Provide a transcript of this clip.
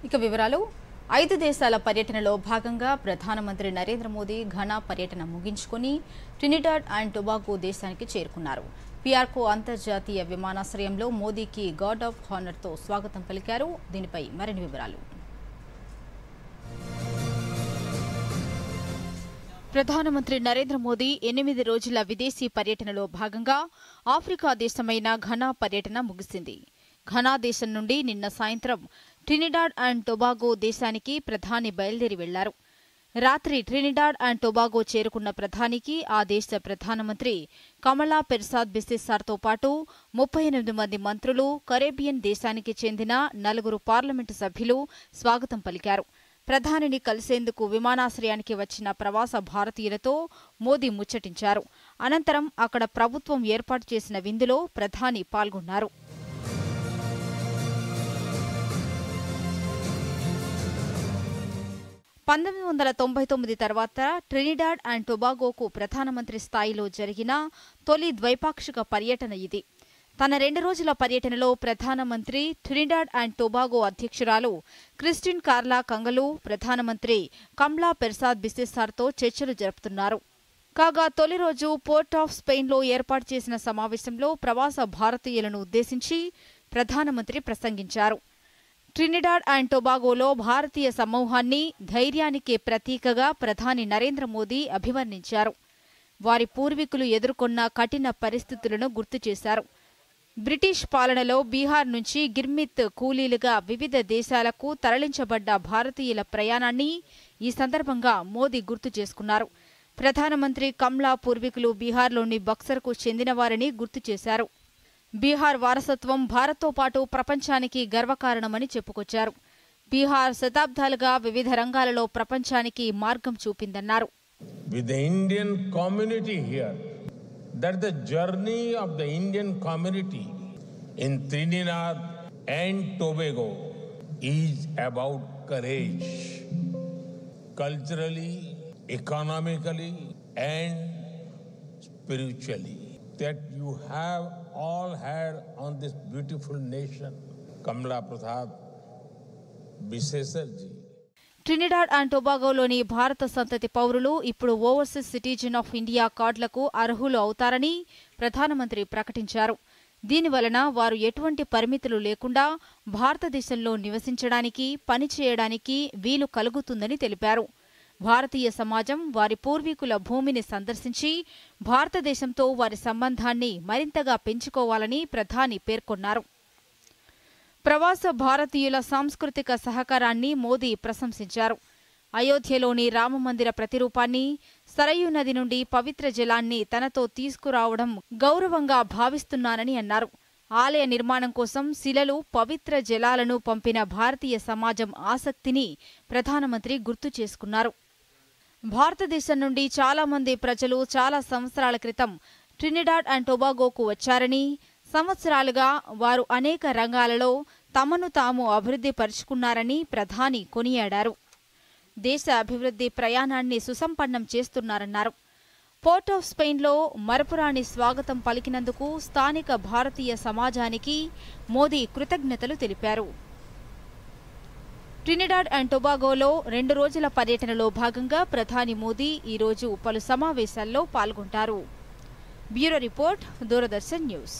ఇక వివరాలు 5 దేశాల పర్యటనలో భాగంగా ప్రధానమంత్రి నరేంద్ర మోదీ ఘనా పర్యటన ముగించుకొని ట్రినిడాడ్ అండ్ టొబాగో దేశానికి చేరుకున్నారు. పిఆర్కో అంతర్జాతీయ విమానాశ్రయంలో మోదీకి గార్డ్ ఆఫ్ హానర్తో స్వాగతం పలికారు. దీనిపై మరిన్ని వివరాలు. ప్రధానమంత్రి నరేంద్ర మోదీ 8 రోజుల విదేశీ పర్యటనలో భాగంగా ఆఫ్రికా దేశమైన ఘనా పర్యటన ముగిసింది. ఘనా దేశం నుండి నిన్న సాయంత్రం ట్రినిడాడ్ అండ్ టొబాగో దేశానికి ప్రధాని బయలుదేరి వెళ్లారు. రాత్రి ట్రినిడాడ్ అండ్ టొబాగో చేరుకున్న ప్రధానికి ఆ దేశ ప్రధానమంత్రి కమలా పెర్సాద్ బిసెస్సార్తో పాటు 38 మంది మంత్రులు, కరేబియన్ దేశానికి చెందిన 4 పార్లమెంటు సభ్యులు స్వాగతం పలికారు. ప్రధానిని కలిసేందుకు విమానాశ్రయానికి వచ్చిన ప్రవాస భారతీయులతో మోదీ ముచ్చటించారు. అనంతరం అక్కడ ప్రభుత్వం ఏర్పాటు చేసిన విందులో ప్రధాని పాల్గొన్నారు. తర్వాత ట్రినిడాడ్ అండ్ టొబాగోకు ప్రధానమంత్రి స్థాయిలో జరిగిన తొలి ద్వైపాక్షిక పర్యటన ఇది. తన 2 రోజుల పర్యటనలో ప్రధానమంత్రి ట్రినిడాడ్ అండ్ టొబాగో అధ్యక్షురాలు క్రిస్టిన్ కార్లా కంగలు, ప్రధానమంత్రి కమ్లా పెర్సాద్ బిసెస్సార్తో చర్చలు జరుపుతున్నారు. కాగా తొలి రోజు పోర్ట్ ఆఫ్ స్పెయిన్లో ఏర్పాటు చేసిన సమావేశంలో ప్రవాస భారతీయులను ఉద్దేశించి ప్రధానమంత్రి ప్రసంగించారు. ట్రినిడాడ్ అండ్ టొబాగోలో భారతీయ సమూహాన్ని ధైర్యానికి ప్రతీకగా ప్రధాని నరేంద్ర మోదీ అభివర్ణించారు. వారి పూర్వీకులు ఎదుర్కొన్న కఠిన పరిస్థితులను గుర్తు చేశారు. బ్రిటిష్ పాలనలో బీహార్ నుంచి గిర్మిత్ కూలీలుగా వివిధ దేశాలకు తరలించబడ్డ భారతీయుల ప్రయాణాన్ని ఈ సందర్భంగా మోదీ గుర్తు చేసుకున్నారు. ప్రధానమంత్రి కమ్లా పూర్వీకులు బీహార్లోని బక్సర్కు చెందినవారని గుర్తు చేశారు. బీహార్ వారసత్వం భారత్తో పాటు ప్రపంచానికి గర్వకారణమని చెప్పుకొచ్చారు. బీహార్ శతాబ్దాలుగా వివిధ రంగాలలో ప్రపంచానికి మార్గం చూపిందన్నారు. With the Indian community here, that the journey of the Indian community in Trinidad and Tobago is about courage, culturally, economically and spiritually, that you have all had on this beautiful nation. Kamla Prasad Bisesar ji. Trinidad and టొబాగోలోని భారత సంతతి పౌరులు ఇప్పుడు overseas citizen of India కార్డులకు అర్హులు అవుతారని ప్రధానమంత్రి ప్రకటించారు. దీనివలన వారు ఎటువంటి పరిమితులు లేకుండా భారతదేశంలో నివసించడానికి, పనిచేయడానికి వీలు కలుగుతుందని తెలిపారు. భారతీయ సమాజం వారి పూర్వీకుల భూమిని సందర్శించి భారతదేశంతో వారి సంబంధాన్ని మరింతగా పెంచుకోవాలని ప్రధాని పేర్కొన్నారు. ప్రవాస భారతీయుల సాంస్కృతిక సహకారాన్ని మోదీ ప్రశంసించారు. అయోధ్యలోని రామమందిర ప్రతిరూపాన్ని, సరయూ నది నుండి పవిత్ర జలాన్ని తనతో తీసుకురావడం గౌరవంగా భావిస్తున్నానని అన్నారు. ఆలయ నిర్మాణం కోసం శిలలు, పవిత్ర జలాలను పంపిన భారతీయ సమాజం ఆసక్తిని ప్రధానమంత్రి గుర్తు చేసుకున్నారు. భారతదేశం నుండి చాలా మంది ప్రజలు చాలా సంవత్సరాల క్రితం ట్రినిడాడ్ అండ్ టొబాగోకు వచ్చారని, సంవత్సరాలుగా వారు అనేక రంగాలలో తమను తాము అభివృద్ధి పరుచుకున్నారని ప్రధాని కొనియాడారు. దేశ అభివృద్ధి ప్రయాణాన్ని సుసంపన్నం చేస్తున్నారన్నారు. పోర్ట్ ఆఫ్ స్పెయిన్లో మరపురాని స్వాగతం పలికినందుకు స్థానిక భారతీయ సమాజానికి మోదీ కృతజ్ఞతలు తెలిపారు. ట్రినిడాడ్ అండ్ టొబాగోలో 2 రోజుల పర్యటనలో భాగంగా ప్రధాని మోదీ ఈరోజు పలు సమావేశాల్లో పాల్గొంటారు. Bureau report, Doordarshan news.